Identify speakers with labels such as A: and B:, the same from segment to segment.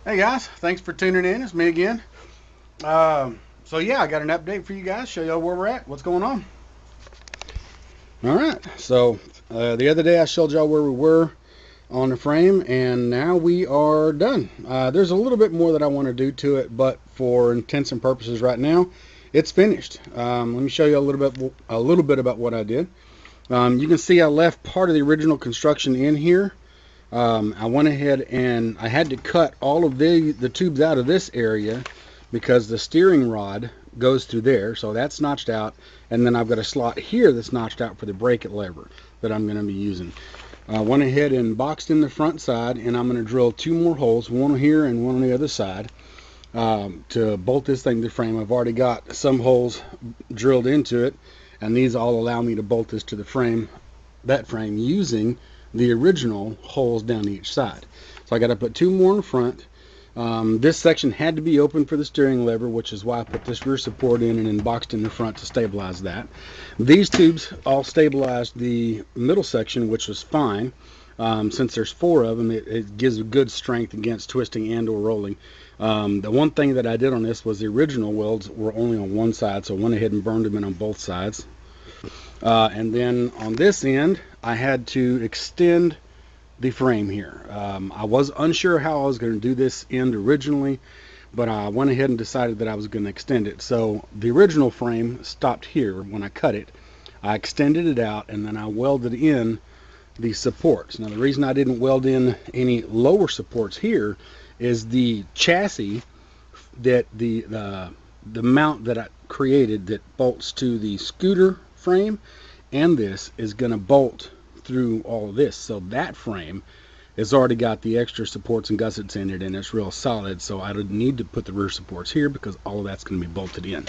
A: Hey guys, thanks for tuning in. It's me again. So yeah, I got an update for you guys. Show y'all where we're at. What's going on? All right. So the other day I showed y'all where we were on the frame, and now we are done. There's a little bit more that I want to do to it, but for intents and purposes, right now, it's finished. Let me show you a little bit about what I did. You can see I left part of the original construction in here. I went ahead and I had to cut all of the tubes out of this area because the steering rod goes through there, so that's notched out, and then I've got a slot here that's notched out for the brake lever that I'm going to be using. I went ahead and boxed in the front side, and I'm going to drill two more holes, one here and one on the other side, to bolt this thing to the frame. I've already got some holes drilled into it, and these all allow me to bolt this to the frame, that frame, using the original holes down each side. So I got to put two more in the front. This section had to be open for the steering lever, which is why I put this rear support in and then boxed in the front to stabilize that. These tubes all stabilized the middle section, which was fine. Since there's four of them, it gives a good strength against twisting and or rolling. The one thing that I did on this was the original welds were only on one side, so I went ahead and burned them in on both sides. And then on this end, I had to extend the frame here. I was unsure how I was going to do this end originally, but I went ahead and decided that I was going to extend it. So the original frame stopped here when I cut it. I extended it out, and then I welded in the supports. Now the reason I didn't weld in any lower supports here is the chassis that the mount that I created that bolts to the scooter frame and this is going to bolt through all of this. So that frame has already got the extra supports and gussets in it, and it's real solid. So I don't need to put the rear supports here because all of that's going to be bolted in.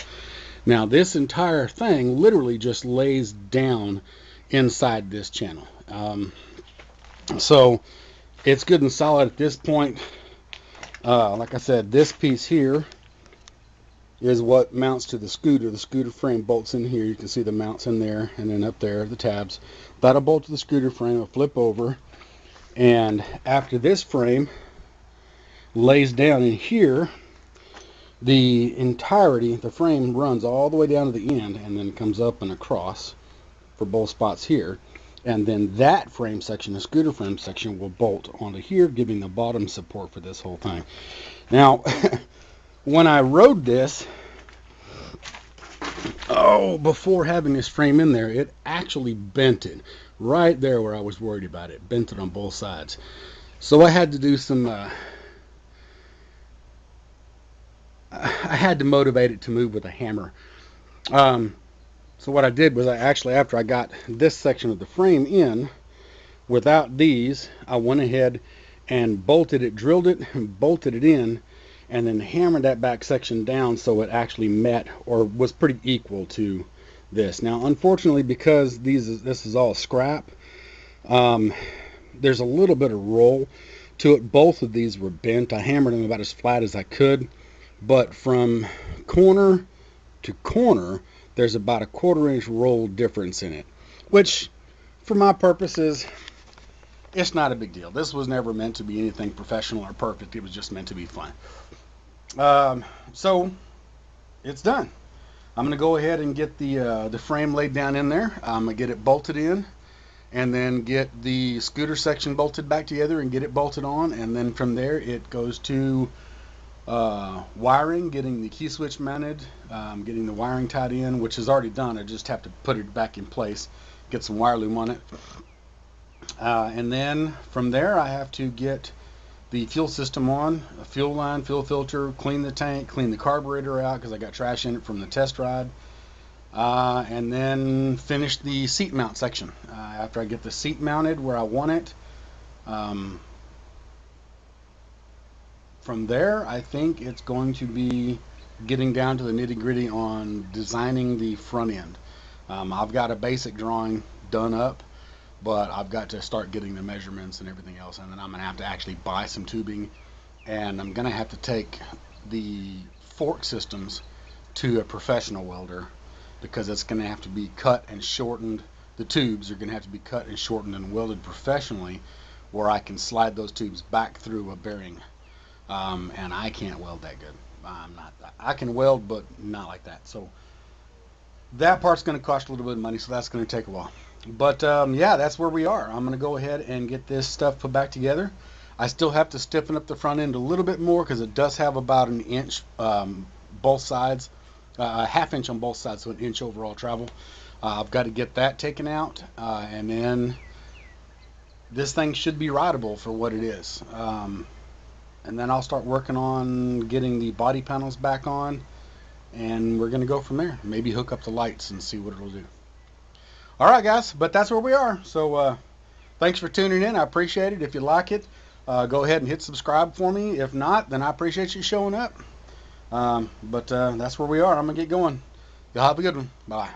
A: Now this entire thing literally just lays down inside this channel. So it's good and solid at this point. Like I said, this piece here is what mounts to the scooter. The scooter frame bolts in here. You can see the mounts in there, and then up there, the tabs. That'll bolt to the scooter frame. It'll flip over. And after this frame lays down in here, the entirety, the frame runs all the way down to the end and then comes up and across for both spots here. And then that frame section, the scooter frame section, will bolt onto here, giving the bottom support for this whole thing. Now, when I rode this, before having this frame in there, it actually bent it right there where I was worried about it. Bent it on both sides. So I had to do some, I had to motivate it to move with a hammer. So what I did was after I got this section of the frame in, without these, I went ahead and bolted it, drilled it, and bolted it in, and then hammered that back section down so it actually met or was pretty equal to this. Now, unfortunately, because this is all scrap, there's a little bit of roll to it. Both of these were bent. I hammered them about as flat as I could, but from corner to corner, there's about a 1/4 inch roll difference in it, which, for my purposes, it's not a big deal. This was never meant to be anything professional or perfect. It was just meant to be fun. So it's done. I'm going to go ahead and get the frame laid down in there. I'm going to get it bolted in, and then get the scooter section bolted back together and get it bolted on. And then from there, it goes to wiring, getting the key switch mounted, getting the wiring tied in, which is already done. I just have to put it back in place, get some wire loom on it. And then from there, I have to get the fuel system on, a fuel line, fuel filter, clean the tank, clean the carburetor out because I got trash in it from the test ride, and then finish the seat mount section. After I get the seat mounted where I want it, from there I think it's going to be getting down to the nitty-gritty on designing the front end. I've got a basic drawing done up, but I've got to start getting the measurements and everything else, and then I'm going to have to actually buy some tubing, and I'm going to have to take the fork systems to a professional welder because it's going to have to be cut and shortened. The tubes are going to have to be cut and shortened and welded professionally where I can slide those tubes back through a bearing. and I can't weld that good. I can weld, but not like that. So that part's going to cost a little bit of money, so that's going to take a while. But yeah, that's where we are. I'm going to go ahead and get this stuff put back together. I still have to stiffen up the front end a little bit more because it does have about an inch both sides, a half inch on both sides, so an inch overall travel. I've got to get that taken out, and then this thing should be rideable for what it is. And then I'll start working on getting the body panels back on, and we're going to go from there. Maybe hook up the lights and see what it'll do. All right, guys, but that's where we are. So thanks for tuning in. I appreciate it. If you like it, go ahead and hit subscribe for me. If not, then I appreciate you showing up. But that's where we are. I'm going to get going. Y'all have a good one. Bye.